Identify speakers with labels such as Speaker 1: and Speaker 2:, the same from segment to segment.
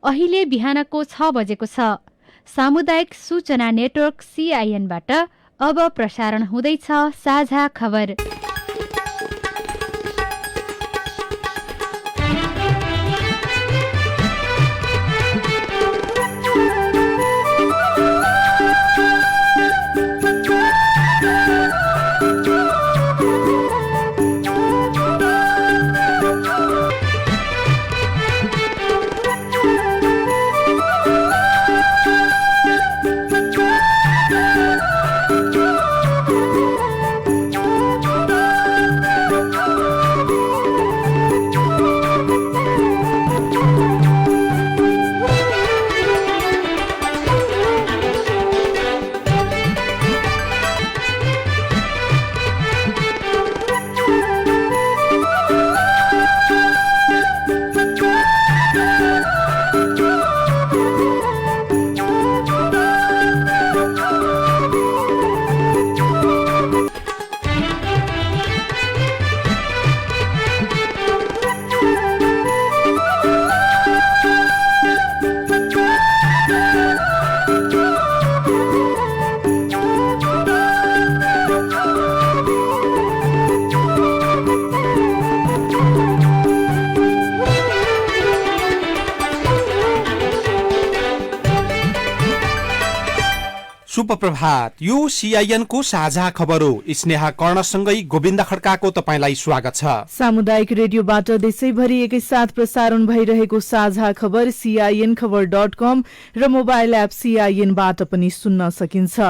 Speaker 1: अहिले बिहानको 6 बजेको छ। सामुदायिक सूचना नेटवर्क CIN-बाट अब प्रसारण हुँदैछ साझा खबर।
Speaker 2: सुप्रभात। यो CIN को साझा खबर हो। स्नेहा कर्णसँगै गोविन्द खड्काको तपाईलाई स्वागत छ।
Speaker 3: सामुदायिक रेडियोबाट देशैभरि एकैसाथ प्रसारण भइरहेको साझा खबर CIN-खबर.com र मोबाइल एप CIN-बाट पनि सुन्न सकिन्छ।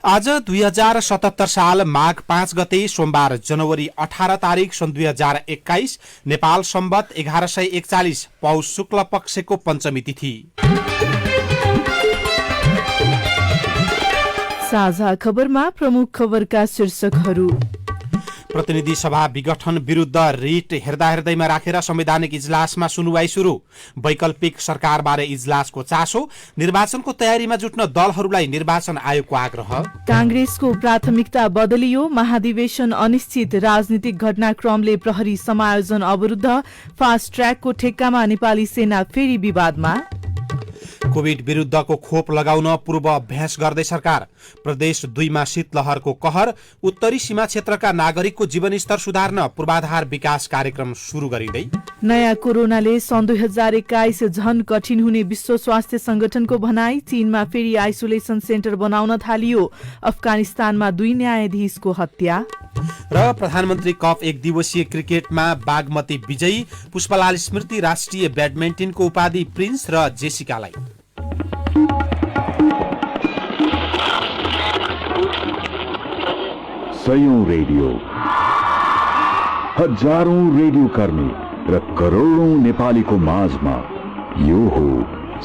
Speaker 2: आज 2077 साल माघ 5 गते सोमबार जनवरी 18 तारिक सन् 2021 नेपाल सम्वत 1141 पौष शुक्ल पक्षको पञ्चमी तिथि।
Speaker 3: साझा खबरमा प्रमुख खबरका शीर्षकहरू।
Speaker 2: प्रतिनिधि सभा विघटन विरुद्ध रिट हेर्दामा राखेर संवैधानिक इजलासमा सुनुवाई सुरु। वैकल्पिक सरकारबारे इजलासको चासो। निर्वाचनको तयारीमा जुट्न दलहरूलाई निर्वाचन आयोगको आग्रह।
Speaker 3: कांग्रेसको प्राथमिकता बदलियो। महाधिवेशन अनिश्चित। राजनीतिक घटनाक्रमले प्रहरी समायोजन अवरुद्ध। फास्ट ट्र्याकको ठेक्कामा नेपाली सेना फेरि विवादमा।
Speaker 2: कोभिड विरुद्धको खोप लगाउन पूर्व अभ्यास गर्दै सरकार। प्रदेश 2 मा शीतलहरको कहर। उत्तरी सीमा क्षेत्रका नागरिकको जीवनस्तर सुधार्न पूर्वाधार विकास कार्यक्रम सुरु गरिँदै।
Speaker 3: नयाँ कोरोनाले सन् 2021 झन कठिन हुने विश्व स्वास्थ्य संगठनको भनाई। चीनमा फेरि आइसोलेसन सेन्टर बनाउन थालियो। अफगानिस्तानमा 2 न्यायाधीशको हत्या।
Speaker 2: र प्रधानमन्त्री कप 1 दिवसीय क्रिकेटमा बागमती विजयी। पुष्पलाल स्मृति राष्ट्रिय ब्याडमिन्टनको उपाधि प्रिन्स र जेसिकालाई।
Speaker 4: सयौं रेडियो, हजारौं रेडियो कर्मी र करोडौं नेपालीको माझमा यो हो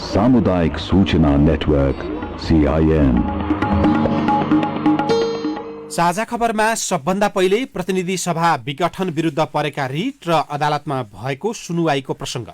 Speaker 4: सामुदायिक सूचना नेटवर्क CIN।
Speaker 2: साझा खबरमा सबभन्दा पहिले प्रतिनिधि सभा विघटन विरुद्ध परेका रिट र अदालतमा भएको सुनुवाईको प्रसंग।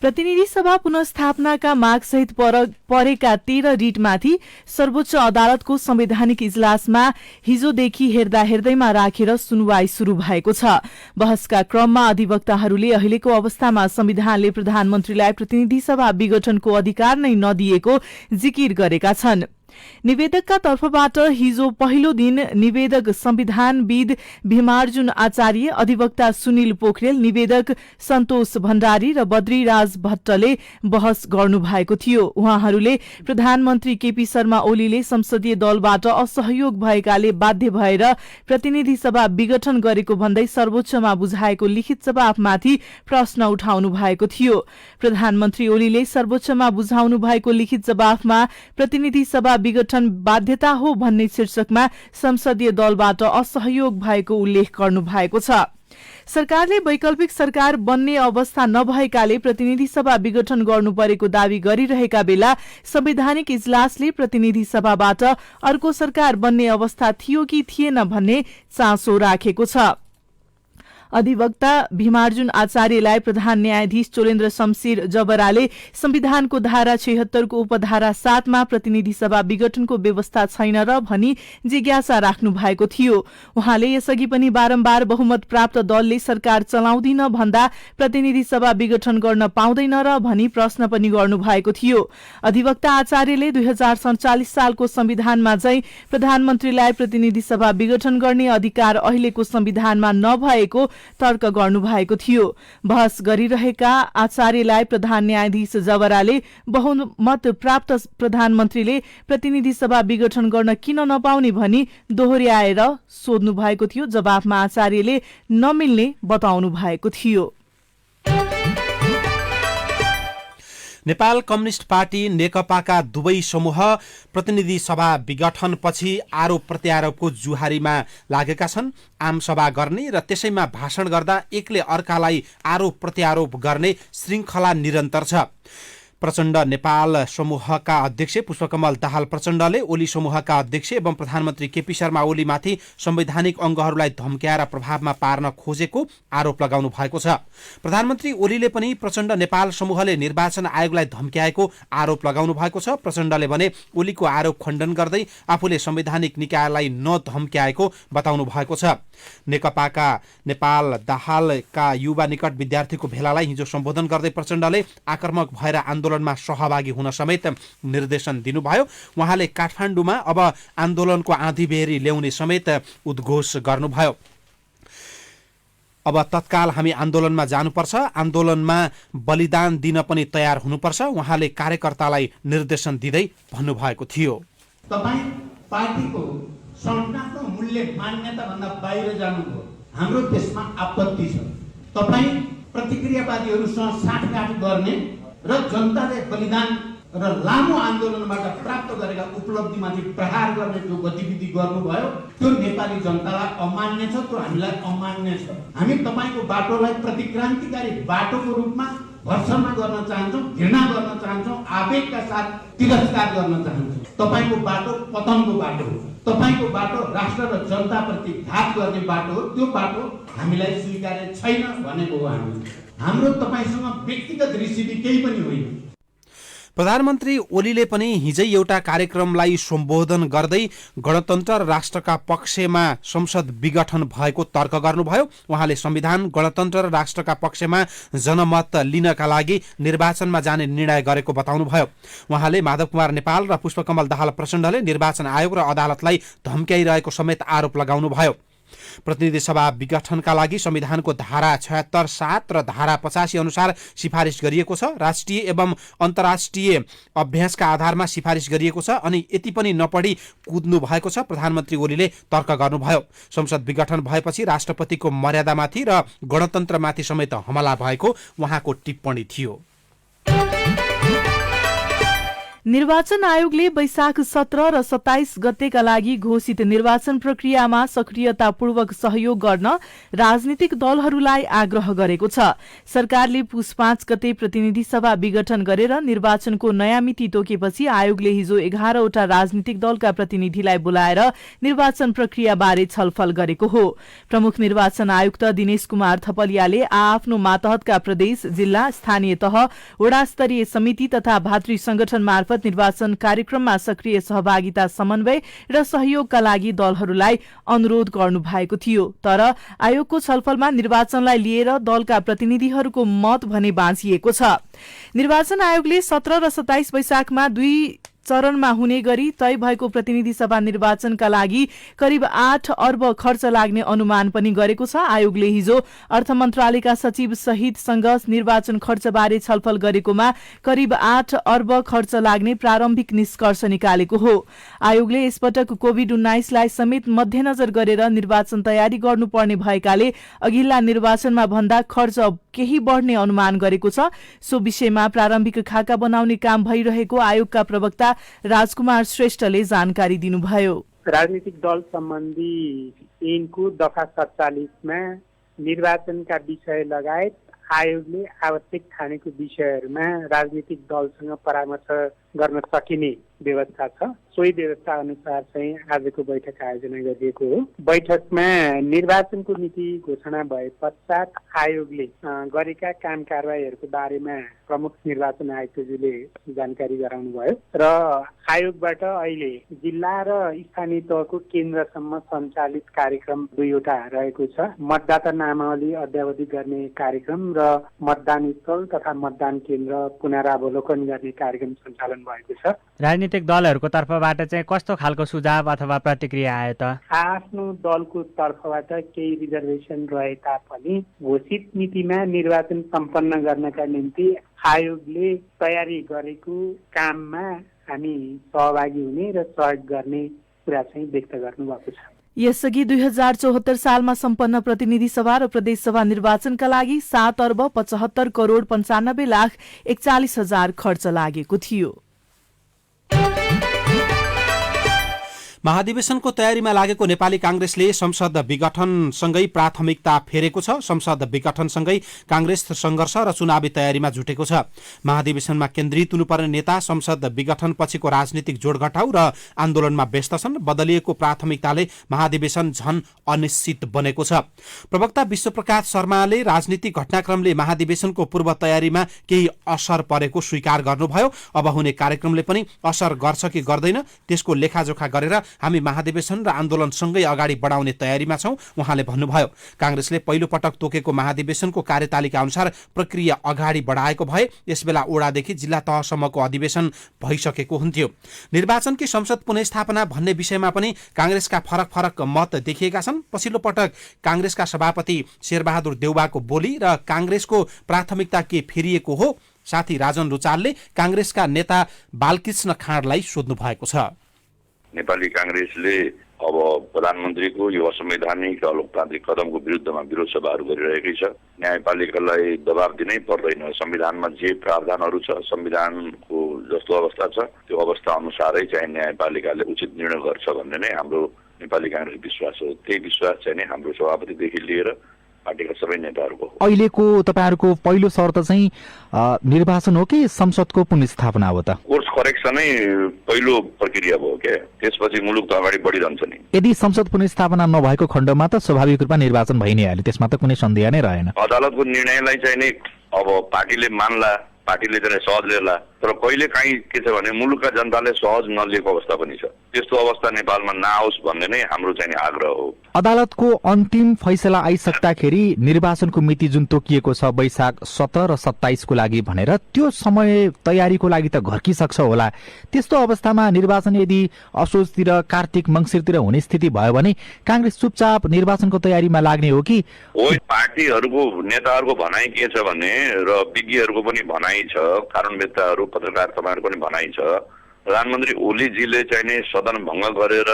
Speaker 3: प्रतिनिधि सभा पुनर्स्थापनाका मागसहित परेका 13 रिटमाथि सर्वोच्च अदालतको संवैधानिक इजलासमा हिजोदेखि हेर्दामा राखेर सुनवाई शुरू भएको छ। बहसका क्रममा अधिवक्ताहरूले अहिलेको अवस्थामा संविधानले प्रधानमन्त्रीलाई प्रतिनिधि सभा विघटनको अधिकार नै नदिएको जिकिर गरेका छन्। निवेदकका तर्फबाट हिजो पहिलो दिन निवेदक संविधानविद भीमार्जुन आचार्य, अधिवक्ता सुनिल पोखरेल, निवेदक सन्तोष भण्डारी र बद्रीराज भट्टले बहस गर्नुभएको थियो। उहाँहरूले प्रधानमन्त्री केपी शर्मा ओलीले संसदीय दलबाट असहयोग भएकाले बाध्य भएर प्रतिनिधि सभा विघटन गरेको भन्दै सर्वोच्चमा बुझाएको लिखित जवाफमाथि प्रश्न उठाउनु भएको थियो। प्रधानमन्त्री ओलीले सर्वोच्चमा बुझाउनु भएको लिखित जवाफमा प्रतिनिधि सभा विघटन बाध्यता हो भन्ने शीर्षकमा संसदीय दलबाट असहयोग भएको उल्लेख गर्नु भएको छ। सरकारले वैकल्पिक सरकार बन्ने अवस्था नभएकाले प्रतिनिधि सभा विघटन गर्नु परेको दावी गरिरहेका बेला संवैधानिक इजलासले प्रतिनिधि सभाबाट अर्को सरकार बन्ने अवस्था थियो कि थिएन भन्ने चासो राखेको छ। अधिवक्ता भीमार्जुन आचार्यलाई प्रधान न्यायाधीश चोलेन्द्र शमशेर जबराले संविधानको धारा 76 को उपधारा 7 मा प्रतिनिधि सभा विघटनको व्यवस्था छैन र भनी जिज्ञासा राख्नु भएको थियो। उहाँले यसअघि पनि बारम्बार बहुमत प्राप्त दलले सरकार चलाउँदिन भन्दा प्रतिनिधि सभा विघटन गर्न पाउँदैन र भनी प्रश्न पनि गर्नु भएको थियो। अधिवक्ता आचार्यले 2047 सालको संविधानमा चाहिँ प्रधानमन्त्रीलाई प्रतिनिधि सभा विघटन गर्ने अधिकार अहिलेको संविधानमा नभएको तर्क गर्नु भएको थियो। बहस गरिरहेका आचार्यलाई प्रधान न्यायाधीश जबराले बहुमत प्राप्त प्रधानमन्त्रीले प्रतिनिधि सभा विघटन गर्न किन नपाउने भनी दोहोर्याएर सोध्नु भएको थियो। जवाफमा आचार्यले नमिल्ने बताउनु भएको थियो।
Speaker 2: नेपाल कम्युनिस्ट पार्टी नेकपाका दुवै समूह प्रतिनिधि सभा विघटनपछि आरोप प्रत्यारोपको जुहारीमा लागेका छन्। आमसभा गर्ने र त्यसैमा भाषण गर्दा एकले अर्कालाई आरोप प्रत्यारोप गर्ने श्रृङ्खला निरन्तर छ। प्रचण्ड नेपाल समूहका अध्यक्ष पुष्पकमल दाहाल प्रचण्डले ओली समूहका अध्यक्ष एवं प्रधानमन्त्री केपी शर्मा ओलीमाथि संवैधानिक अङ्गहरूलाई धम्क्याएर प्रभावमा पार्न खोजेको आरोप लगाउनु भएको छ। प्रधानमन्त्री ओलीले पनि प्रचण्ड नेपाल समूहले निर्वाचन आयोगलाई धम्क्याएको आरोप लगाउनु भएको छ। प्रचण्डले भने ओलीको आरोप खण्डन गर्दै आफूले संवैधानिक निकायलाई नधम्क्याएको बताउनु भएको छ। नेकपाका नेपाल दाहालका युवा निकट विद्यार्थीको भेलालाई हिजो सम्बोधन गर्दै प्रचण्डले आक्रामक भएर आन्दोलनमा सहभागी हुन समेत निर्देशन दिनुभयो। उहाँले काठमाडौँमा अब आन्दोलनको आँधीबेहरी ल्याउने समेत उद्घोष गर्नुभयो। अब तत्काल हामी आन्दोलनमा जानुपर्छ, आन्दोलनमा बलिदान दिन पनि तयार हुनुपर्छ, उहाँले कार्यकर्तालाई निर्देशन दिँदै भन्नुभएको थियो।
Speaker 5: तपाईँ पार्टीको संस्थाको मूल्य मान्यता भन्दा बाहिर जानुभयो, हाम्रो देशमा आपत्ति छ। तपाईँ प्रतिक्रियावादीहरूसँग साठगाँठ गर्ने र जनताले बलिदान र लामो आन्दोलनबाट प्राप्त गरेका उपलब्धिमाथि प्रहार गर्ने जो गतिविधि गर्नुभयो त्यो नेपाली जनतालाई अमान्य छ, त्यो हामीलाई अमान्य छ। हामी तपाईँको बाटोलाई प्रतिक्रान्तिकारी बाटोको रूपमा भर्सना गर्न चाहन्छौँ, घृणा गर्न चाहन्छौँ, आवेगका साथ तिरस्कार गर्न चाहन्छौँ। तपाईँको बाटो पतनको बाटो हो, तपाईँको बाटो राष्ट्र र जनताप्रति घात गर्ने बाटो हो। त्यो बाटो हामीलाई स्वीकार्य छैन भनेको हो। हाम्रो तपाईँसँग व्यक्तिगत रिसिभी केही पनि होइन।
Speaker 2: प्रधानमन्त्री ओलीले पनि हिजै एउटा कार्यक्रमलाई सम्बोधन गर्दै गणतन्त्र र राष्ट्रका पक्षमा संसद विघटन भएको तर्क गर्नुभयो। उहाँले संविधान, गणतन्त्र र राष्ट्रका पक्षमा जनमत लिनका लागि निर्वाचनमा जाने निर्णय गरेको बताउनुभयो। उहाँले माधव कुमार नेपाल र पुष्पकमल दाहाल प्रचण्डले निर्वाचन आयोग र अदालतलाई धम्क्याइरहेको समेत आरोप लगाउनुभयो। प्रतिनिधि सभा विघटनका लागि संविधानको धारा 76(7) र धारा 85 अनुसार सिफारिस गरिएको छ। राष्ट्रिय एवं अन्तर्राष्ट्रिय अभ्यासका आधारमा सिफारिस गरिएको छ अनि यति पनि नपढी कुद्नु भएको छ। प्रधानमन्त्री ओलीले तर्क गर्नुभयो। संसद विघटन भएपछि राष्ट्रपतिको मर्यादामाथि र गणतन्त्रमाथि समेत हमला भएको उहाँको टिप्पणी थियो।
Speaker 3: निर्वाचन आयोगले वैशाख 17 र 27 गतेका लागि घोषित निर्वाचन प्रक्रियामा सक्रियतापूर्वक सहयोग गर्न राजनीतिक दलहरूलाई आग्रह गरेको छ। सरकारले पुस 5 गते प्रतिनिधि सभा विघटन गरेर निर्वाचनको नयाँ मिति तोकेपछि आयोगले हिजो 11 वटा राजनीतिक दलका प्रतिनिधिलाई बोलाएर निर्वाचन प्रक्रियाबारे छलफल गरेको हो। प्रमुख निर्वाचन आयुक्त दिनेश कुमार थपलियाले आफ्नो मातहतका प्रदेश, जिल्ला, स्थानीय तह, वडा स्तरीय समिति तथा भातृ संगठन मार्फत निर्वाचन कार्यक्रममा सक्रिय सहभागिता, समन्वय र सहयोगका लागि दलहरूलाई अनुरोध गर्नु भएको थियो। तर आयोगको छलफलमा निर्वाचनलाई लिएर दलका प्रतिनिधिहरूको मत भने बाँचिएको छ। निर्वाचन आयोगले 17 र 27 वैशाखमा 2 चरणमा हुने गरी तय भएको प्रतिनिधि सभा निर्वाचनका लागि करिब 8 अर्ब खर्च लाग्ने अनुमान पनि गरेको छ। आयोगले हिजो अर्थ मन्त्रालयका सचिव सहितसँग निर्वाचन खर्चबारे छलफल गरेकोमा करिब 8 अर्ब खर्च लाग्ने प्रारम्भिक निष्कर्ष निकालेको हो। आयोगले यसपटक कोभिड-19 लाई समेत मध्यनजर गरेर निर्वाचन तयारी गर्नुपर्ने भएकाले अघिल्ला निर्वाचनमा भन्दा खर्च केही बढ्ने अनुमान गरेको छ। सो विषयमा प्रारम्भिक खाका बनाउने काम भइरहेको आयोगका प्रवक्ता राजकुमार श्रेष्ठले जानकारी दिनुभयो।
Speaker 6: राजनीतिक दल सम्बन्धी ऐनको दफा 47 में निर्वाचनका विषय लगायत आयोगले आवश्यक ठानेको विषयहरूमा राजनीतिक दलसँग परामर्श गर्न सकिने व्यवस्था छ। सोही व्यवस्था अनुसार चाहिँ आजको बैठक आयोजना गरिएको हो। बैठकमा निर्वाचनको मिति घोषणा भए पश्चात आयोगले गरेका काम कारबाहीहरूको बारेमा प्रमुख निर्वाचन आयुक्तज्यूले जानकारी गराउनु भयो र आयोगबाट अहिले जिल्ला र स्थानीय तहको केन्द्रसम्म सञ्चालित कार्यक्रम 2वटा रहेको छ। मतदाता नामावली अद्यावधि गर्ने कार्यक्रम र मतदान स्थल तथा मतदान केन्द्र पुनरावलोकन गर्ने कार्यक्रम सञ्चालन भएको छ।
Speaker 7: राजनीतिक दलहरूको तर्फबाट चाहिँ कस्तो खालको सुझाव अथवा प्रतिक्रिया आयो त?
Speaker 6: आफ्नो दलको तर्फबाट केही रिजर्भेसन रहे तापनि घोषित मितिमा निर्वाचन सम्पन्न गर्नका निम्ति आयोगले तयारी गरेको काममा हामी सहभागी हुने र सहयोग गर्ने कुरा चाहिँ व्यक्त गर्नुभएको छ।
Speaker 3: यसअघि 2074 सालमा सम्पन्न प्रतिनिधि सभा र प्रदेश सभा निर्वाचनका लागि 7 अर्ब 75 करोड 95 लाख 41 हजार खर्च लागेको थियो।
Speaker 2: महाधिवेशनको तयारीमा लागेको नेपाली कांग्रेसले संसद विघटनसँगै प्राथमिकता फेरेको छ। संसद विघटनसँगै कांग्रेस संघर्ष र चुनावी तयारीमा जुटेको छ। महाधिवेशनमा केन्द्रित हुनुपर्ने नेता संसद विघटन पछिको राजनीतिक जोडघटाउ र आन्दोलनमा व्यस्त छन्। बदलिएको प्राथमिकताले महाधिवेशन झन अनिश्चित बनेको छ। प्रवक्ता विश्वप्रकाश शर्माले राजनीतिक घटनाक्रमले महाधिवेशनको पूर्व तयारीमा केही असर परेको स्वीकार गर्नुभयो। अब हुने कार्यक्रमले पनि असर गर्छ कि गर्दैन त्यसको लेखाजोखा गरेर हामी महाधिवेशन र आन्दोलनसँगै अगाडि बढाउने तयारीमा छौं उहाँले भन्नुभयो। कांग्रेसले पहिलो पटक तोकेको महाधिवेशनको कार्यतालिका अनुसार प्रक्रिया अगाडि बढाएको भए यसबेला ओडादेखि जिल्ला तहसम्मको अधिवेशन भइसकेको हुन्थ्यो। निर्वाचन कि संसद पुनर्स्थापना भन्ने विषयमा पनि कांग्रेसका फरक फरक मत देखिएका छन्। पछिल्लो पटक कांग्रेसका सभापति शेरबहादुर देउवाको बोली र कांग्रेसको प्राथमिकता के फेरिएको हो। साथी राजन रुचालले कांग्रेसका नेता बालकृष्ण खाँडलाई सोध्नु भएको छ।
Speaker 8: नेपाली कांग्रेसले अब प्रधानमन्त्रीको यो असंवैधानिक अलोकतान्त्रिक कदमको विरुद्धमा विरोध सभाहरू गरिरहेकै छ। न्यायपालिकालाई दबाब दिनै पर्दैन। संविधानमा जे प्रावधानहरू छ, संविधानको जस्तो अवस्था छ त्यो अवस्था अनुसारै चाहिँ न्यायपालिकाले उचित निर्णय गर्छ भन्ने नै हाम्रो नेपाली कांग्रेस विश्वास हो। त्यही विश्वास चाहिँ नै हाम्रो सभापतिदेखि लिएर पार्टीका सबै नेताहरूको हो।
Speaker 9: अहिलेको तपाईहरुको पहिलो शर्त चाहिँ निर्वाचन हो कि संसदको पुनर्स्थापना हो त?
Speaker 8: कोर्स करेक्सनै पहिलो प्रक्रिया भयो के, त्यसपछि मुलुक त अगाडि बढिरहन्छ नि।
Speaker 9: यदि संसद पुनर्स्थापना नभएको खण्डमा त स्वाभाविक रूपमा निर्वाचन भइ नै हाल्यो, त्यसमा त कुनै सन्देह नै रहेन।
Speaker 8: अदालतको निर्णयलाई चाहिँ नि अब पार्टीले मान्ला, पार्टीले चाहिँ सहज लिएला, तर कहिले काहीँ के छ भने मुलुकका जनताले सहज नलिएको अवस्था पनि छ। त्यस्तो अवस्था नेपालमा नआओस् भन्ने नै हाम्रो चाहिँ आग्रह हो।
Speaker 9: अदालतको अन्तिम फैसला आइसक्दाखेरि निर्वाचनको मिति जुन तोकिएको छ वैशाख 17 र 27 को लागि भनेर, त्यो समय तयारीको लागि त घर्किसक्छ होला। त्यस्तो अवस्थामा निर्वाचन यदि असोजतिर कार्तिक मङ्सिरतिर हुने स्थिति भयो भने कांग्रेस चुपचाप निर्वाचनको तयारीमा लाग्ने हो कि?
Speaker 8: पार्टीहरूको नेताहरूको भनाइ के छ भने र विज्ञहरूको पनि भनाइ छ, कानुनवेत्ताहरू पत्रकार तपाईँहरूको पनि भनाइ छ, प्रधानमन्त्री ओलीजीले चाहिँ नि सदन भङ्ग गरेर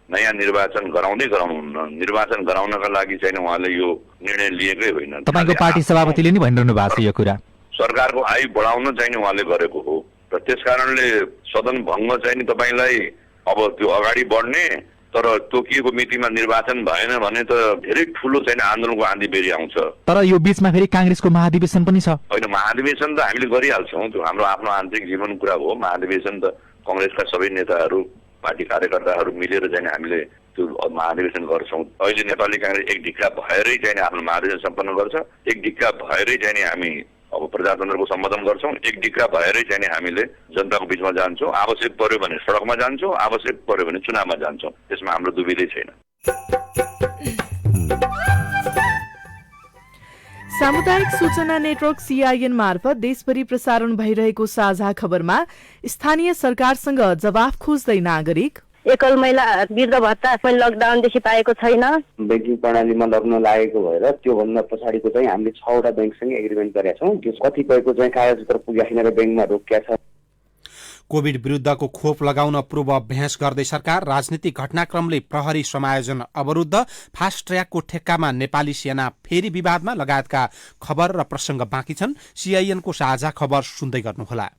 Speaker 8: नयाँ निर्वाचन गराउनुहुन्न। निर्वाचन गराउनका लागि चाहिँ उहाँले यो निर्णय लिएकै होइन।
Speaker 9: तपाईको पार्टी सभापतिले नि भनिरहनु भएको छ यो कुरा।
Speaker 8: सरकारको आयु बढाउन चाहिँ उहाँले गरेको हो र त्यसकारणले सदन भङ्ग चाहिँ नि तपाईँलाई अब त्यो अगाडि बढ्ने, तर तोकिएको मितिमा निर्वाचन भएन भने त धेरै ठुलो चाहिँ आन्दोलनको आँधी बेरी आउँछ।
Speaker 9: तर यो बीचमा फेरि कांग्रेसको महाधिवेशन पनि छ।
Speaker 8: होइन, महाधिवेशन त हामीले गरिहाल्छौँ, त्यो हाम्रो आफ्नो आन्तरिक जीवन कुरा हो। महाधिवेशन त कांग्रेसका सबै नेताहरू पार्टी कार्यकर्ताहरू मिलेर चाहिँ हामीले त्यो महाधिवेशन गर्छौँ। अहिले नेपाली कांग्रेस एक ढिक्का भएरै चाहिँ आफ्नो महाधिवेशन सम्पन्न गर्छ, एक ढिक्का भएरै चाहिँ हामी अब प्रजातन्त्रको सम्बोधन गर्छौँ, एक ढिक्का भएरै चाहिँ हामीले जनताको बीचमा जान्छौँ। आवश्यक पर्यो भने सडकमा जान्छौँ, आवश्यक पर्यो भने चुनावमा जान्छौँ। त्यसमा हाम्रो दुविधै छैन।
Speaker 3: सामुदायिक सूचना नेटवर्क CIN मार्फत देशभरि प्रसारण भइरहेको साझा खबरमा स्थानीय सरकारसँग जवाफ खोज्दै नागरिक।
Speaker 10: एकल महिला वृद्ध भत्ता मैले लकडाउनदेखि पाएको छैन।
Speaker 11: ब्याङ्किङ प्रणालीमा लग्न लागेको भएर त्योभन्दा पछाडिको चाहिँ हामीले 6 वटा ब्याङ्कसँग एग्रिमेन्ट गरेका छौँ। त्यो कतिपयको चाहिँ कागजपत्र पुगेको छैन र ब्याङ्कमा रोकिया छ।
Speaker 2: कोभिड विरुद्धको खोप लगाउन पूर्वाभ्यास गर्दै सरकार। राजनीतिक घटनाक्रमले प्रहरी समायोजन अवरुद्ध। फास्ट ट्र्याकको ठेक्कामा नेपाली सेना फेरि विवादमा लगायतका खबर र प्रसंग बाँकी छन्। CIN को साझा खबर सुन्दै गर्नुहोला।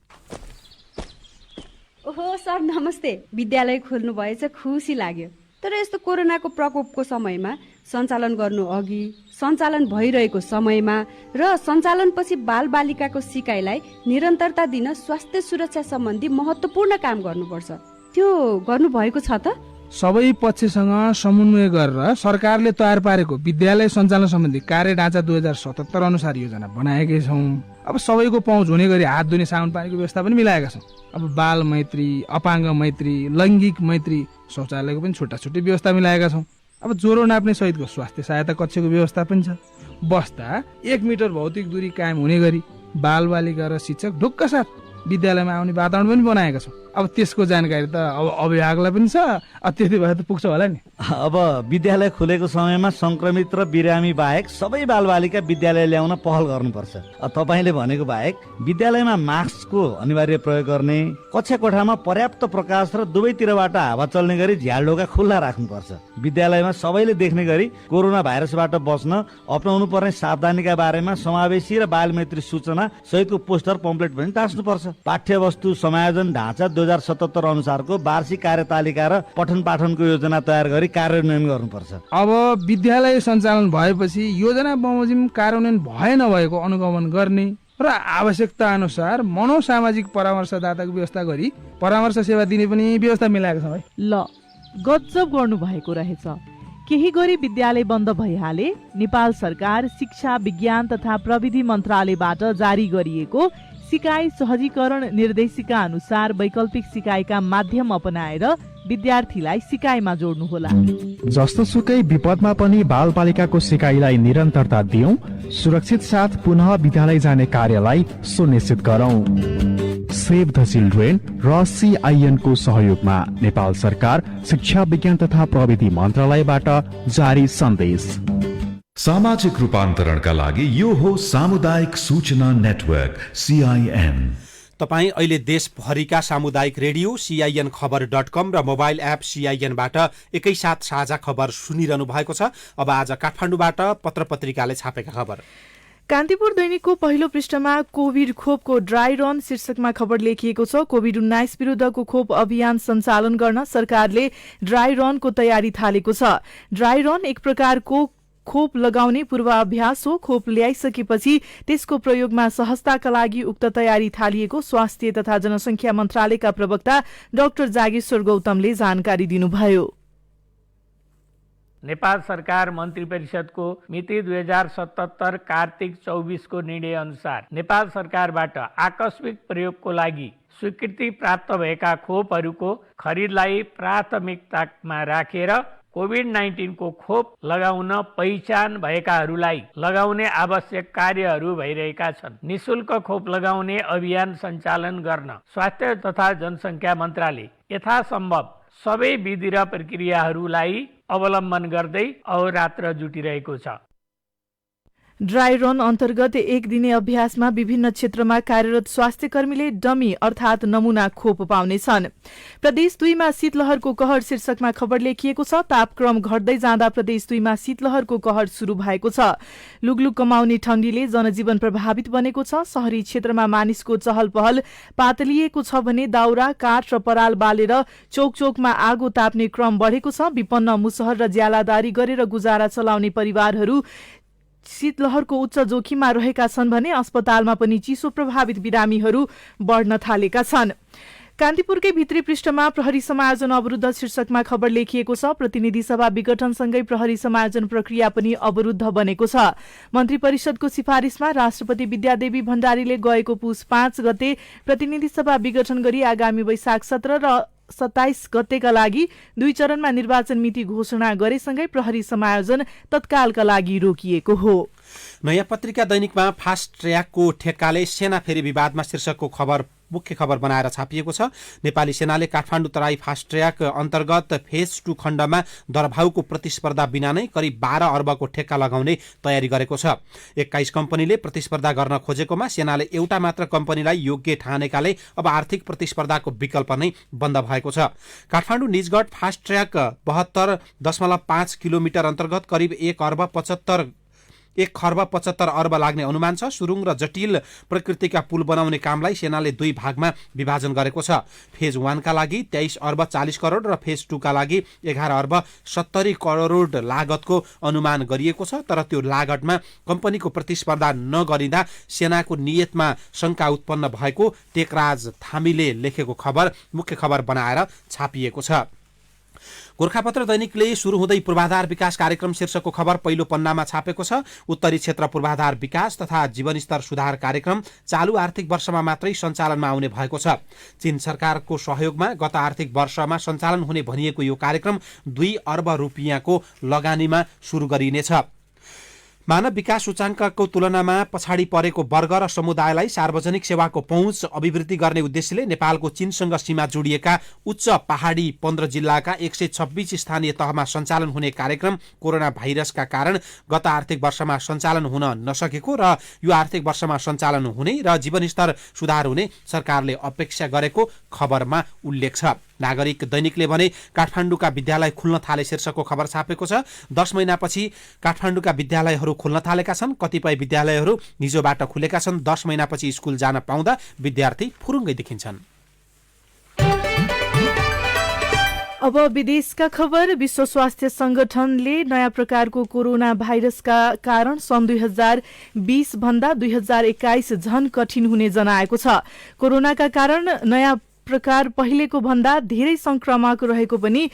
Speaker 12: ओहो सर नमस्ते, विद्यालय खोल्नु भएछ, खुसी लाग्यो। तर यस्तो कोरोनाको प्रकोपको समयमा सञ्चालन गर्नु अघि, सञ्चालन भइरहेको समयमा र सञ्चालनपछि बालबालिकाको सिकाइलाई निरन्तरता दिन स्वास्थ्य सुरक्षा सम्बन्धी महत्त्वपूर्ण काम गर्नुपर्छ। त्यो गर्नुभएको छ त?
Speaker 13: सबै पक्षसँग समन्वय गरेर सरकारले तयार पारेको विद्यालय सञ्चालन सम्बन्धी कार्य ढाँचा 2077 अनुसार योजना बनाएकै छौँ। अब सबैको पहुँच हुने गरी हात धुने साबुन पानीको व्यवस्था पनि मिलाएका छौँ। अब बाल मैत्री, अपाङ्ग मैत्री, लैङ्गिक मैत्री शौचालयको पनि छुट्टा छुट्टै व्यवस्था मिलाएका छौँ। अब ज्वरो नाप्ने सहितको स्वास्थ्य सहायता कक्षको व्यवस्था पनि छ। बस्दा 1 मिटर भौतिक दूरी कायम हुने गरी बालबालिका र शिक्षक ढुक्क साथ विद्यालयमा आउने वातावरण पनि बनाएका छौँ। अब त्यसको जानकारी त अब अभिभावकलाई पनि छ, त्यति भए त पुग्छ होला नि।
Speaker 14: अब विद्यालय खुलेको समयमा संक्रमित र बिरामी बाहेक सबै बालबालिका विद्यालय ल्याउन पहल गर्नुपर्छ। तपाईँले भनेको बाहेक विद्यालयमा मास्कको अनिवार्य प्रयोग गर्ने, कक्षा कोठामा पर्याप्त प्रकाश र दुवैतिरबाट हावा चल्ने गरी झ्यालढोका खुल्ला राख्नुपर्छ। विद्यालयमा सबैले देख्ने गरी कोरोना भाइरसबाट बच्न अपनाउनु पर्ने सावधानीका बारेमा समावेशी र बालमैत्री सूचना सहितको पोस्टर पम्पलेट पनि टाँच्नुपर्छ। पाठ्यवस्तु समायोजन ढाँचा 2077 अनुसारको वार्षिक कार्यतालिका र पठन पाठनको योजना तयार गरी कार्यान्वयन गर्नुपर्छ।
Speaker 13: अब विद्यालय सञ्चालन भएपछि योजना बमोजिम कार्यान्वयन भए नभएको अनुगमन गर्ने र आवश्यकता अनुसार मनोसामाजिक परामर्शदाताको व्यवस्था गरी परामर्श सेवा दिने पनि व्यवस्था मिलाएको छ।
Speaker 3: ल, गजब गर्नु भएको रहेछ। केही गरी विद्यालय बन्द भइहाले नेपाल सरकार शिक्षा, विज्ञान तथा प्रविधि मन्त्रालयबाट जारी गरिएको सिकाइ सहजीकरण निर्देशिका अनुसार वैकल्पिक सिकाइका माध्यम अपनाएर विद्यार्थीलाई सिकाइमा जोड्नुहोला।
Speaker 9: जस्तो सुकै विपदमा पनि बालबालिकाको सिकाइलाई निरन्तरता दियौं, सुरक्षित साथ पुनः विद्यालय जाने कार्यलाई सुनिश्चित गरौं। सेभ द चिल्ड्रेन र CIN को सहयोगमा नेपाल सरकार शिक्षा, विज्ञान तथा प्रविधि मन्त्रालयबाट जारी सन्देश।
Speaker 4: सामाजिक रूपान्तरणका लागि यो हो सामुदायिक सूचना नेटवर्क CIN।
Speaker 2: तपाईँ अहिले देशभरिका सामुदायिक रेडियो CIN खबर.com र मोबाइल एप CIN-बाट एकैसाथ साझा खबर सुनिरहनु भएको छ। अब आज काठमाडौँबाट पत्र पत्रिकाले छापेका खबर।
Speaker 3: कान्तिपुर दैनिकको पहिलो पृष्ठमा कोभिड खोपको ड्राई रन शीर्षकमा खबर लेखिएको छ। कोभिड-19 विरुद्धको खोप अभियान सञ्चालन गर्न सरकारले ड्राई रनको तयारी थालेको छ। ड्राई रन एक प्रकारको खोप लगाउने पूर्वाभ्यास हो। खोप ल्याइसकेपछि त्यसको प्रयोगमा सहजताका लागि उक्त तयारी थालिएको स्वास्थ्य तथा जनसङ्ख्या मन्त्रालयका प्रवक्ता डाक्टर जागेश्वर गौतमले जानकारी दिनुभयो।
Speaker 15: नेपाल सरकार मन्त्री परिषदको मिति 2077 कार्तिक 24 को निर्णय अनुसार नेपाल सरकारबाट आकस्मिक प्रयोगको लागि स्वीकृति प्राप्त भएका खोपहरूको खरिदलाई प्राथमिकतामा राखेर कोभिड-19 को खोप लगाउन पहिचान भएकाहरूलाई लगाउने आवश्यक कार्यहरू भइरहेका छन्। निशुल्क खोप लगाउने अभियान सञ्चालन गर्न स्वास्थ्य तथा जनसङ्ख्या मन्त्रालय यथासम्भव सबै विधि र प्रक्रियाहरूलाई अवलम्बन गर्दै अहोरात्र जुटिरहेको छ।
Speaker 3: ड्राई रन अन्तर्गत एक दिने अभ्यासमा विभिन्न क्षेत्रमा कार्यरत स्वास्थ्य कर्मीले डमी अर्थात नमूना खोप पाउनेछन्। प्रदेश 2 मा शीतलहरको कहर शीर्षकमा खबर लेखिएको छ। तापक्रम घट्दै जाँदा प्रदेश 2 मा शीतलहरको कहर सुरु भएको छ। लुगलुग कमाउने ठण्डीले जनजीवन प्रभावित बनेको छ। शहरी क्षेत्रमा मानिसको चहल पहल पातलिएको छ भने दाउरा, काठ र पराल बालेर चोकचोकमा आगो ताप्ने क्रम बढेको छ। विपन्न मुसहर र ज्यालादारी गरेर गुजारा चलाउने परिवारहरू शीतलहरको उच्च जोखिममा रहेका छन् भने अस्पतालमा पनि चिसो प्रभावित बिरामीहरू बढ्न थालेका छन्। कान्तिपुरकै भित्री पृष्ठमा प्रहरी समायोजन अवरुद्ध शीर्षकमा खबर लेखिएको छ। प्रतिनिधि सभा विघटनसँगै प्रहरी समायोजन प्रक्रिया पनि अवरुद्ध बनेको छ। मन्त्री परिषदको सिफारिसमा राष्ट्रपति विद्यादेवी भण्डारीले गएको पुस 5 गते प्रतिनिधि सभा विघटन गरी आगामी वैशाख 17 र 27 गतेका लागि 2 चरणमा निर्वाचन मिति घोषणा गरेसँगै प्रहरी समायोजन तत्कालका लागि रोकिएको हो।
Speaker 2: नयाँ पत्रिका दैनिकमा फास्ट ट्र्याकको ठेक्काले सेना फेरि विवादमा शीर्षकको खबर मुख्य खबर बनाएर छापिएको छ। नेपाली सेनाले काठमाडौँ तराई फास्ट ट्र्याक अन्तर्गत फेज 2 खण्डमा दरभाउको प्रतिस्पर्धा बिना नै करिब 12 अर्बको ठेक्का लगाउने तयारी गरेको छ। 21 कम्पनीले प्रतिस्पर्धा गर्न खोजेकोमा सेनाले एउटा मात्र कम्पनीलाई योग्य ठानेकाले अब आर्थिक प्रतिस्पर्धाको विकल्प नै बन्द भएको छ। Kathmandu Nijgadh fast track 72.5 kilometre अन्तर्गत करिब 1 अर्ब 75 1,75 अर्ब लाग्ने अनुमान छ। सुरुङ र जटिल प्रकृतिका पुल बनाउने कामलाई सेनाले 2 भागमा विभाजन गरेको छ। फेज 1 का लागि 23 अर्ब 40 करोड र फेज 2 का लागि 11 अर्ब 70 करोड लागतको अनुमान गरिएको छ। तर त्यो लागतमा कम्पनीको प्रतिस्पर्धा नगरिँदा सेनाको नियतमा शंका उत्पन्न भएको टेकराज थामीले लेखेको खबर मुख्य खबर बनाएर छापिएको छ। गोरखापत्र दैनिकले सुरु हुँदै पूर्वाधार विकास कार्यक्रम शीर्षकको खबर पहिलो पन्नामा छापेको छ। उत्तरी क्षेत्र पूर्वाधार विकास तथा जीवनस्तर सुधार कार्यक्रम चालु आर्थिक वर्षमा मात्रै सञ्चालनमा आउने भएको छ। चीन सरकारको सहयोगमा गत आर्थिक वर्षमा सञ्चालन हुने भनिएको यो कार्यक्रम 2 अर्ब रुपियाँको लगानीमा सुरु गरिनेछ। मानव विकास सूचाङ्कको तुलनामा पछाडि परेको वर्ग र समुदायलाई सार्वजनिक सेवाको पहुँच अभिवृद्धि गर्ने उद्देश्यले नेपालको चीनसँग सीमा जोडिएका उच्च पहाडी 15 जिल्लाका 126 स्थानीय तहमा सञ्चालन हुने कार्यक्रम कोरोना भाइरसका कारण गत आर्थिक वर्षमा सञ्चालन हुन नसकेको र यो आर्थिक वर्षमा सञ्चालन हुने र जीवनस्तर सुधार हुने सरकारले अपेक्षा गरेको खबरमा उल्लेख छ। नागरिक दैनिकले भने काठमाडौँका विद्यालय खुल्न थाले शीर्षकको खबर छापेको छ। 10 महिनापछि काठमाडौँका विद्यालयहरू खुल्न थालेका छन्। कतिपय विद्यालयहरू हिजोबाट खुलेका छन्। 10 महिनापछि स्कुल जान पाउँदा विद्यार्थी फुरुङ्गै देखिन्छन्।
Speaker 3: अब विदेशका खबर। विश्व स्वास्थ्य संगठनले नयाँ प्रकारको कोरोना भाइरसका कारण सन् 2020 भन्दा 2021 झन कठिन हुने जनाएको छ। कोरोनाका कारण नयाँ प्रकार पहिलेको भन्दा धेरै संक्रामक रहेको पनि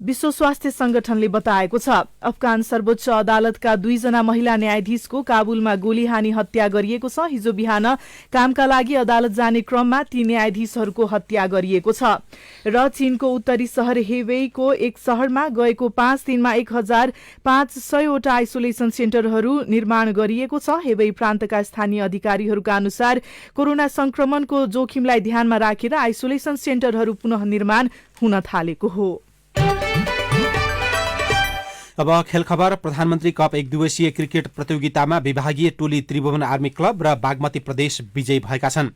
Speaker 3: विश्व स्वास्थ्य संगठनले बताएको छ। अफगान सर्वोच्च अदालतका 2 जना महिला न्यायाधीशको काबुलमा गोली हानी हत्या गरिएको छ। हिजो बिहान कामका लागि अदालत जाने क्रममा ती न्यायाधीशहरूको हत्या गरिएको छ र चीनको उत्तरी शहर हेवेईको एक शहरमा गएको 5 दिनमा 1500 वटा आइसोलेसन सेन्टरहरू निर्माण गरिएको छ। हेवेई प्रान्तका स्थानीय अधिकारीहरूका अनुसार कोरोना संक्रमणको जोखिमलाई ध्यानमा राखेर आइसोलेसन सेन्टरहरू पुनः निर्माण हुन थालेको हो।
Speaker 2: अब खेल खबर। प्रधानमन्त्री कप 1 दिवसीय क्रिकेट प्रतियोगितामा विभागीय टोली त्रिभुवन आर्मी क्लब र बागमती प्रदेश विजयी भएका छन्।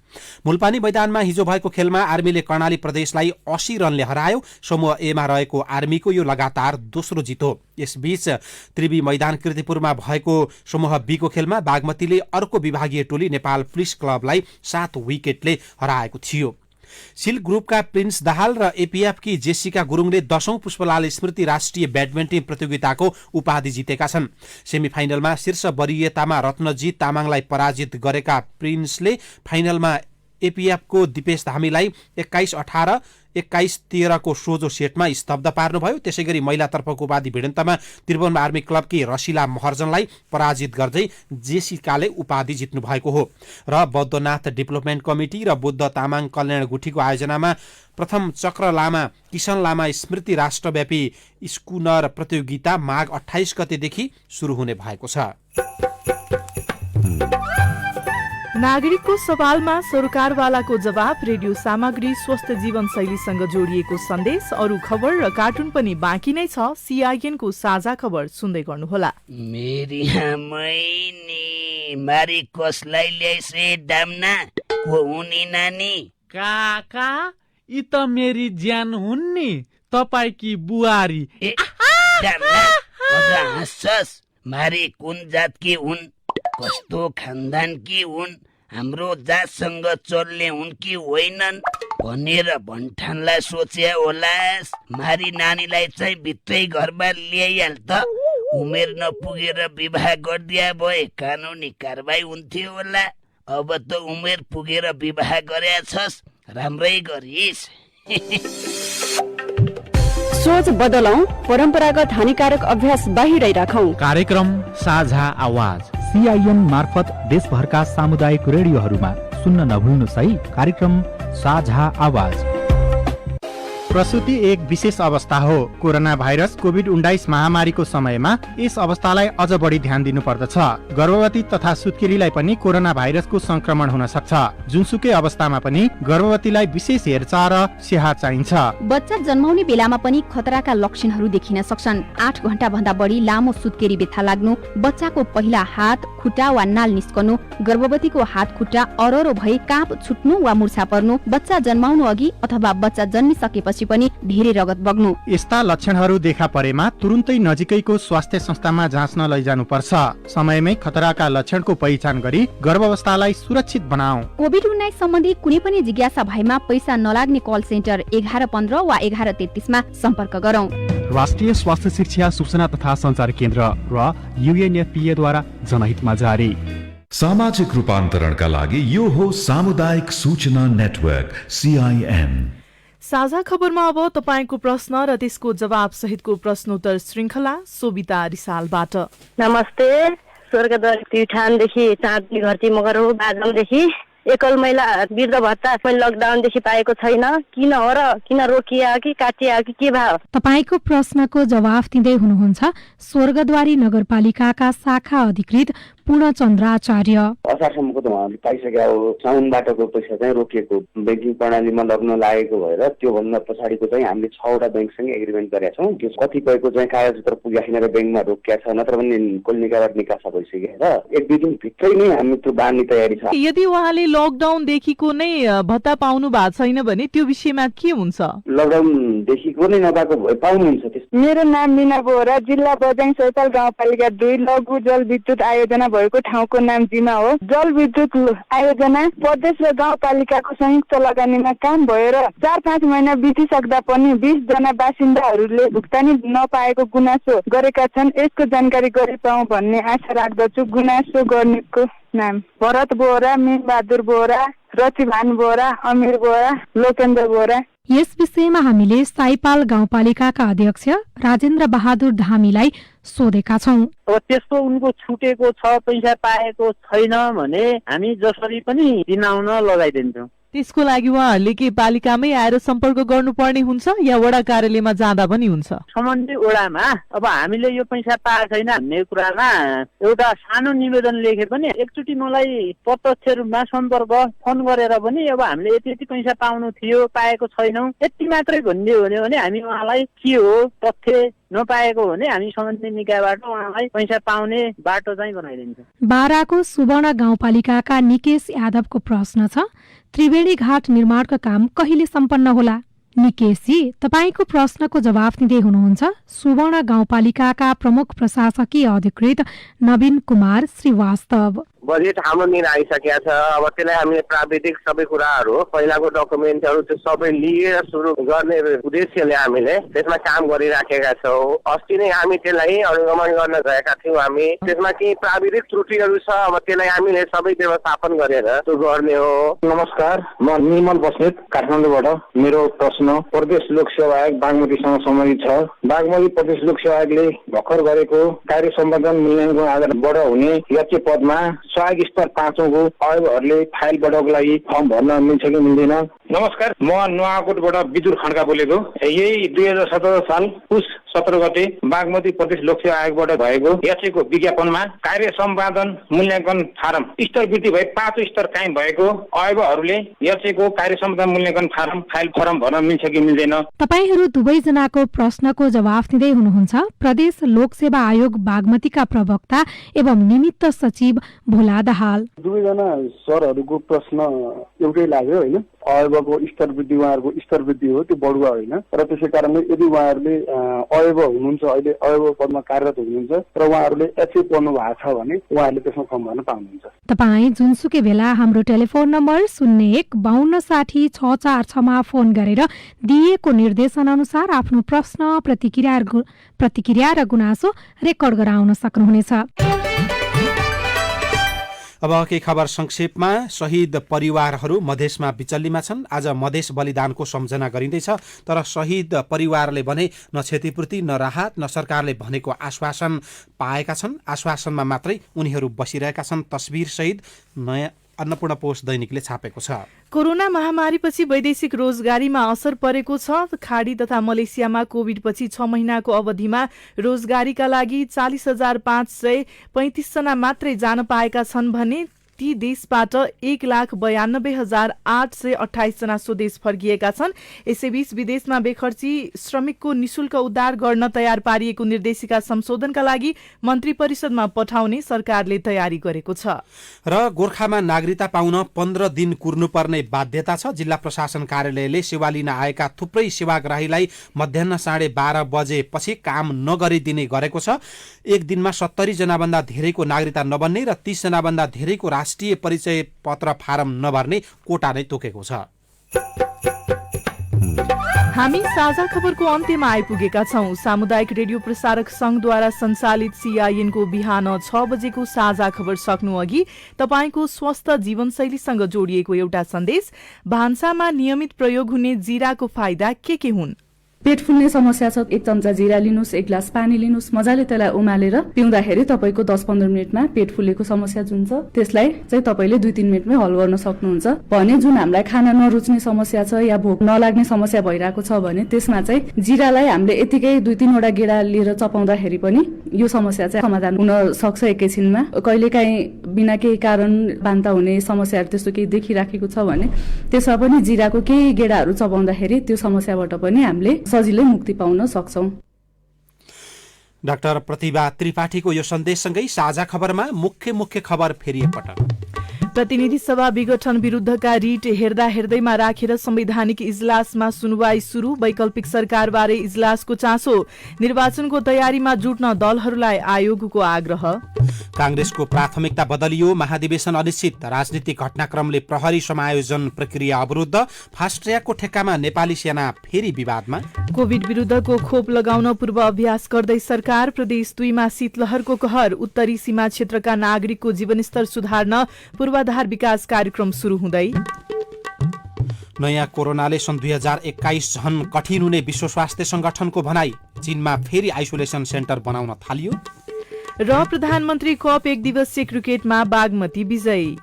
Speaker 2: मुलपानी मैदानमा हिजो भएको खेलमा आर्मीले कर्णाली प्रदेशलाई 80 रनले हरायो। समूह ए मा रहेको आर्मीको यो लगातार दोस्रो जित हो। यसबीच त्रिवी मैदान कीर्तिपुरमा भएको समूह बी को खेलमा बागमतीले अर्को विभागीय टोली नेपाल पुलिस क्लबलाई 7 विकेटले हराएको थियो। सिल ग्रुपका प्रिन्स दाहाल र एपीएफ की जेसिका गुरुङले 10औं पुष्पलाल स्मृति राष्ट्रिय ब्याडमिन्टन प्रतियोगिताको उपाधि जितेका छन्। सेमिफाइनलमा शीर्ष वरियतामा रत्नजीत तामाङलाई पराजित गरेका प्रिन्सले फाइनलमा एपीएफको दिपेश धामीलाई 21-18, 21-13 को सोझो सेटमा स्तब्ध पार्नुभयो। त्यसैगरी महिलातर्फको उपाधि भिडन्तमा त्रिभुवन आर्मी क्लबकी रसिला महर्जनलाई पराजित गर्दै जेसिकाले उपाधि जित्नु भएको हो। र बौद्धनाथ डेभलपमेन्ट कमिटी र बुद्ध तामाङ कल्याण गुठीको आयोजनामा प्रथम चक्र लामा किशन लामा स्मृति राष्ट्रव्यापी स्कुनर प्रतियोगिता माघ 28 गतेदेखि सुरु हुने भएको छ।
Speaker 3: नागरिकको सवालमा सरकारवालाको जवाब, रेडियो सामग्री, स्वस्थ जीवनशैलीसँग जोडिएको सन्देश, अरू खबर र कार्टुन पनि बाँकी नै छ। सीआईएन को साझा खबर सुन्दै गर्नुहोला।
Speaker 16: मेरी मैनी मारी कसलाई ल्याइसे दामना को हुनी नानी
Speaker 17: काका यी त मेरी ज्यान हुन् नि तपाईकी बुहारी।
Speaker 16: दामना अझ हाँस्छस्। मारी कुन जातकी हुन्, कस्तो खानदानकी हुन्, हाम्रो जातसँग चल्ने हुन् कि होइनन् भनेर भन्ठानलाई सोचे होलास्। मारी नानीलाई चाहिँ भित्रै घरमा ल्याइहाल त। उमेर नपुगेर विवाह गरिदिया भए कानुनी कारबाही हुन्थ्यो होला। अब त उमेर पुगेर विवाह गरेका छस्, राम्रै गरिस्।
Speaker 12: सोच बदलौं, परम्परागत हानिकारक अभ्यास बाहिरै राखौं।
Speaker 9: कार्यक्रम साझा आवाज सीआईएन मार्फत देशभरका सामुदायिक रेडियोहरूमा सुन्न नभुल्नुहोस् है। कार्यक्रम साझा आवाज।
Speaker 18: प्रसूति एक विशेष अवस्था हो। कोरोना भाइरस कोभिड-19 महामारीको समयमा यस अवस्थालाई अझ बढी ध्यान दिनुपर्दछ। गर्भवती तथा सुत्केरीलाई पनि कोरोना भाइरसको संक्रमण हुन सक्छ। जुनसुकै अवस्थामा पनि गर्भवतीलाई विशेष हेरचाह र स्याहार चाहिन्छ।
Speaker 19: बच्चा जन्माउने बेलामा पनि खतराका लक्षणहरू देखिन सक्छन्। 8 घण्टा भन्दा बढी लामो सुत्केरी व्यथा लाग्नु, बच्चाको पहिला हात, खुट्टा वा नाल निस्कनु, गर्भवतीको हात खुट्टा अररो भई काप छुट्नु वा मुर्छा पर्नु, बच्चा जन्माउनु अघि अथवा बच्चा जन्मिसकेपछि भएपछि पनि धेरै रगत बग्नु।
Speaker 18: यस्ता लक्षणहरू देखा परेमा तुरुन्तै नजिकैको स्वास्थ्य संस्थामा जाँच्न लैजानुपर्छ। समयमै खतराका लक्षणको पहिचान गरी गर्भावस्थालाई सुरक्षित बनाऊ।
Speaker 19: कोभिड-19 सम्बन्धी कुनै पनि जिज्ञासा भएमा पैसा नलाग्ने कल सेन्टर 1115 वा 1133 मा सम्पर्क गरौँ।
Speaker 20: राष्ट्रिय स्वास्थ्य शिक्षा सूचना तथा सञ्चार केन्द्र र UNFPA द्वारा जनहितमा जारी।
Speaker 4: सामाजिक रूपान्तरणका लागि यो हो सामुदायिक सूचना नेटवर्क CIN।
Speaker 3: साझा खबरमा अब तपाईँको प्रश्न र त्यसको जवाब सहितको प्रश्नोत्तर श्रृङ्खला सोभिता रिसालबाट।
Speaker 10: नमस्ते, स्वर्गद्वार प्युठानदेखि चाँदनी घरती मगर हो, बाजमदेखि एकल महिला वृद्ध भत्ता मैले लकडाउनदेखि पाएको छैन, किन हो र किन रोकिया कि काटिया कि के भयो?
Speaker 1: तपाईको प्रश्नको जवाफ दिँदै हुनुहुन्छ स्वर्गद्वारी नगरपालिकाका शाखा अधिकृत पूर्णचन्द्राचार्य।
Speaker 11: असारसम्मको त उहाँले पाइसक्यो हो। साउनबाटको पैसा चाहिँ रोकिएको ब्याङ्किङ प्रणालीमा लग्न लागेको भएर त्योभन्दा पछाडिको चाहिँ हामीले 6वटा ब्याङ्कसँग एग्रिमेन्ट गरेका छौँ। त्यो कतिपयको चाहिँ कागजपत्र पुगिसकेर ब्याङ्कमा रोकिया छ, नत्र भने निकाबाट निकासा भइसक्यो र 1-2 दिन भित्रै नै हामी त्यो बाँड्ने तयारी छ।
Speaker 3: यदि उहाँले लकडाउनदेखिको नै भत्ता पाउनु भएको छैन भने त्यो विषयमा के हुन्छ?
Speaker 11: लकडाउनदेखिको नै नपाएको भए पाउनुहुन्छ।
Speaker 21: मेरो नाम मिना बोहरा, जिल्ला बझाङ सैपाल गाउँपालिका 2 लघु जल विद्युत आयोजना भएको ठाउँको नाम जिमा हो। जल विद्युत आयोजना प्रदेश र गाउँपालिकाको संयुक्त लगानीमा काम भएर 4-5 महिना बितिसक्दा पनि 20 जना बासिन्दाहरूले भुक्तानी नपाएको गुनासो गरेका छन्। यसको जानकारी गरि पाऊँ भन्ने आशा राख्दछु। गुनासो गर्नेको नाम भरत बोहरा, मीनबहादुर बोहरा, रचिभान बोहरा, अमीर बोहरा, लोकेन्द्र बोहरा।
Speaker 1: यस विषयमा हामीले साइपाल गाउँपालिकाका अध्यक्ष राजेन्द्र बहादुर धामीलाई सोधेका छौँ।
Speaker 22: अब त्यस्तो उनको छुटेको छ, पैसा पाएको छैन भने हामी जसरी पनि दिनाउन लगाइदिन्छौँ।
Speaker 3: त्यसको लागि उहाँहरूले के पालिकामै आएर सम्पर्क गर्नुपर्ने हुन्छ या वडा कार्यालयमा जाँदा पनि हुन्छ?
Speaker 22: सम्बन्धित वडामा अब हामीले यो पैसा पाएको छैन भन्ने कुरामा एउटा सानो निवेदन लेखे पनि एकचोटि मलाई प्रत्यक्ष रूपमा सम्पर्क फोन गरेर पनि अब हामीले यति पैसा पाउनु थियो, पाएको छैनौँ, यति मात्रै भनिदियो भने हामी उहाँलाई के हो तथ्य नपाएको भने हामी सम्बन्धित निकायबाट उहाँलाई पैसा पाउने बाटो चाहिँ बनाइदिन्छ।
Speaker 1: बाराको सुवर्ण गाउँपालिकाका निकेश यादवको प्रश्न छ, त्रिवेणी घाट निर्माणको काम कहिले सम्पन्न होला? निकेशजी, तपाईँको प्रश्नको जवाफ दिँदै हुनुहुन्छ सुवर्ण गाउँपालिकाका प्रमुख प्रशासकीय अधिकृत नवीन कुमार श्रीवास्तव।
Speaker 23: बजेट हाम्रो दिन आइसकेको छ। अब त्यसलाई हामीले प्राविधिक सबै कुराहरू पहिलाको डकुमेन्टहरू त्यो सबै लिएर सुरु गर्ने उद्देश्यले हामीले त्यसमा काम गरिराखेका छौँ। अस्ति नै हामी त्यसलाई अनुगमन गर्न गएका थियौँ। हामी त्यसमा केही प्राविधिक त्रुटिहरू छ, अब त्यसलाई हामीले सबै व्यवस्थापन गरेर त्यो गर्ने हो।
Speaker 24: नमस्कार, म निर्मल बस्नेत काठमाडौँबाट। मेरो प्रश्न प्रदेश लोकसेवा आयोग बागमतीसँग सम्बन्धित छ। बागमती प्रदेश लोकसेवा आयोगले भर्खर गरेको कार्य सम्पादन मूल्याङ्कन आधारबाट हुने याचे पदमा सहयोग स्तर 5औंको अयोगहरूले फाइल बढाउनको लागि फर्म भर्न मिल्छ कि मिल्दैन?
Speaker 25: नमस्कार, म नुवाकोटबाट विदुर खड्का बोलेको। यही 2017 साल पुस 17 गते बागमती प्रदेश लोकसेवा आयोगबाट भएको याचेको विज्ञापनमा कार्य सम्पादन मूल्याङ्कन फारम स्तर वृद्धि भए 5 स्तर कायम भएको अयोगहरूले याचेको कार्य सम्पादन मूल्याङ्कन फारम फाइल फर्म भर्न मिल्छ कि मिल्दैन?
Speaker 1: तपाईहरू दुवैजनाको प्रश्नको जवाफ दिँदै हुनुहुन्छ प्रदेश लोकसेवा आयोग बागमतीका प्रवक्ता एवं निमित्त सचिव भोला दाहाल।
Speaker 26: दुवैजना सरहरूको प्रश्न एउटै लाग्यो होइन। अयोगको स्तर वृद्धि उहाँहरूको स्तर वृद्धि हो, त्यो बढुवा होइन। र त्यसै कारणले यदि उहाँहरूले अयोग हुनुहुन्छ, अहिले अयोग पदमा कार्यरत हुनुहुन्छ र उहाँहरूले एचए पढ्नु भएको छ भने उहाँहरूले त्यसमा फर्म भर्न पाउनुहुन्छ।
Speaker 1: तपाईँ जुनसुकै बेला हाम्रो टेलिफोन नम्बर 01-5260-646 मा फोन गरेर दिएको निर्देशन अनुसार आफ्नो प्रश्न, प्रतिक्रिया र गुनासो रेकर्ड गराउन सक्नुहुनेछ।
Speaker 2: अब केही खबर संक्षेपमा। शहीद परिवारहरू मधेसमा बिचल्लीमा छन्। आज मधेस बलिदानको सम्झना गरिँदैछ, तर शहीद परिवारले भने न क्षतिपूर्ति, न राहत, न सरकारले भनेको आश्वासन पाएका छन्। आश्वासनमा मात्रै उनीहरू बसिरहेका छन्। तस्बिर सहित नयाँ अन्नपूर्ण पोस्ट दैनिकले छापेको छ।
Speaker 3: कोरोना महामारीपछि वैदेशिक रोजगारीमा असर परेको छ। खाडी तथा मलेसियामा कोभिडपछि 6 महिनाको अवधिमा रोजगारीका लागि 40,535 जना मात्रै जान पाएका छन् भने ती देशबाट 1,92,828 जना स्वदेश फर्किएका छन्। यसैबीच विदेशमा बेखर्ची श्रमिकको निशुल्क उद्धार गर्न तयार पारिएको निर्देशिका संशोधनका लागि मन्त्री परिषदमा पठाउने सरकारले तयारी गरेको छ।
Speaker 2: र गोर्खामा नागरिकता पाउन 15 दिन कुर्नुपर्ने बाध्यता छ। जिल्ला प्रशासन कार्यालयले सेवा लिन आएका थुप्रै सेवाग्राहीलाई मध्याह 12:30 बजेपछि काम नगरिदिने गरेको छ। एक दिनमा 70 जनाभन्दा धेरैको नागरिकता नबन्ने र 30 जनाभन्दा धेरैको राष्ट्रिय परिचय पत्र फारम नभर्ने कोटा नै तोकेको छ।
Speaker 3: हामी साझा खबरको अन्त्यमा आइपुगेका छौं। सामुदायिक रेडियो प्रसारक संघद्वारा सञ्चालित CIN को बिहान 6 बजेको साझा खबर सक्नु अघि तपाईको स्वस्थ जीवनशैलीसँग जोडिएको एउटा सन्देश। भान्सामा नियमित प्रयोग हुने जीराको फाइदा के हुन्?
Speaker 5: पेट फुल्ने समस्या छ, 1 चम्चा जीरा लिनुस्, 1 ग्लास पानी लिनुस्, मजाले त्यसलाई उमालेर पिउँदाखेरि तपाईको 10-15 मिनेटमा पेट फुलेको समस्या जुन छ त्यसलाई चाहिँ तपाईले 2-3 मिनेटमै हल गर्न सक्नुहुन्छ। भने जुन हामीलाई खाना नरुच्ने समस्या छ या भोक नलाग्ने समस्या भइरहेको छ भने त्यसमा चाहिँ जीरालाई हामीले यतिकै 2-3 वटा गेडा लिएर चपाउँदाखेरि पनि यो समस्या चाहिँ समाधान हुन सक्छ एकैछिनमा। कहिलेकाहीँ बिना केही कारण बान्ता हुने समस्याहरू त्यस्तो केही देखिराखेको छ भने त्यसमा पनि जीराको केही गेडाहरू चपाउँदाखेरि त्यो समस्याबाट पनि हामीले सजिलै मुक्ति पाउन सक्छौं।
Speaker 2: डाक्टर प्रतिभा त्रिपाठीको यो सन्देशसँगै साझा खबरमा मुख्य खबर फेरि एकपटक।
Speaker 3: प्रतिनिधि सभा विघटन विरुद्धका रिट हेर्दैमा राखेर संवैधानिक इजलासमा सुनवाई सुरु। वैकल्पिक सरकारबारे इजलासको चासो। निर्वाचनको तयारीमा जुट्न दलहरूलाई आयोगको आग्रह।
Speaker 2: कांग्रेसको प्राथमिकता बदलियो, महाधिवेशन अनिश्चित। राजनीतिक घटनाक्रमले प्रहरी समायोजन प्रक्रिया अवरुद्ध। फास्ट ट्र्याकको ठेक्कामा नेपाली सेना फेरि विवादमा।
Speaker 3: कोभिड विरुद्धको खोप लगाउन पूर्व अभ्यास गर्दै सरकार। प्रदेश 2 मा शीतलहरको कहर। उत्तरी सीमा क्षेत्रका नागरिकको जीवनस्तर सुधार्न पूर्वाधार विकास कार्यक्रम सुरु हुँदै।
Speaker 2: नयाँ कोरोनाले सन् 2021 झन कठिन हुने विश्व स्वास्थ्य संगठनको भनाई। चीनमा फेरि आइसोलेसन सेन्टर बनाउन थालियो।
Speaker 3: र प्रधानमन्त्री कप 1 दिवसीय क्रिकेटमा बागमती विजयी।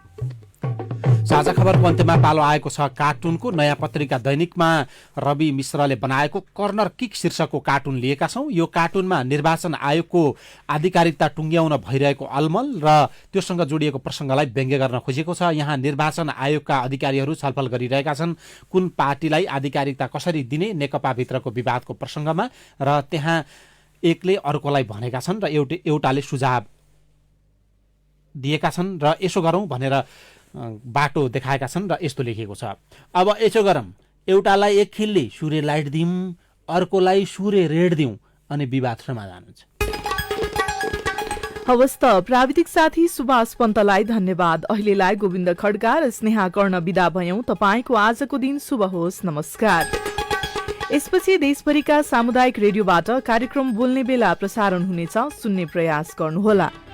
Speaker 2: साझा खबरको अन्त्यमा पालो आएको छ कार्टुनको। नयाँ पत्रिका दैनिकमा रवि मिश्रले बनाएको कर्नर किक शीर्षकको कार्टुन लिएका छौं। यो कार्टुनमा निर्वाचन आयोगको आधिकारिकता टुङ्ग्याउन भइरहेको अलमल र त्योसँग जोडिएको प्रसङ्गलाई व्यङ्ग्य गर्न खोजेको छ। यहाँ निर्वाचन आयोगका अधिकारीहरू छलफल गरिरहेका छन् कुन पार्टीलाई आधिकारिकता कसरी दिने, नेकपा भित्रको विवादको प्रसङ्गमा। र त्यहाँ एकले अर्कोलाई भनेका छन् र एउटाले सुझाव दिएका छन् र यसो गरौँ भनेर बाटो देखाएका छन् र यस्तो लेखिएको छ। अब यसो गरौँ, एउटालाई एक खिल्ली सूर्य लाइट दिउँ, अर्कोलाई सूर्य रेड दिउँ अनि विवाद समाधान हुन्छ।
Speaker 3: हवस् त, प्राविधिक साथी सुभाष पन्तलाई धन्यवाद। अहिलेलाई गोविन्द खड्का र स्नेहा कर्ण बिदा भयौं। तपाईको आजको दिन शुभ होस्। नमस्कार। यसपछि देशभरिका सामुदायिक रेडियोबाट कार्यक्रम बोल्ने बेला प्रसारण हुनेछ। सुन्ने प्रयास गर्नुहोला।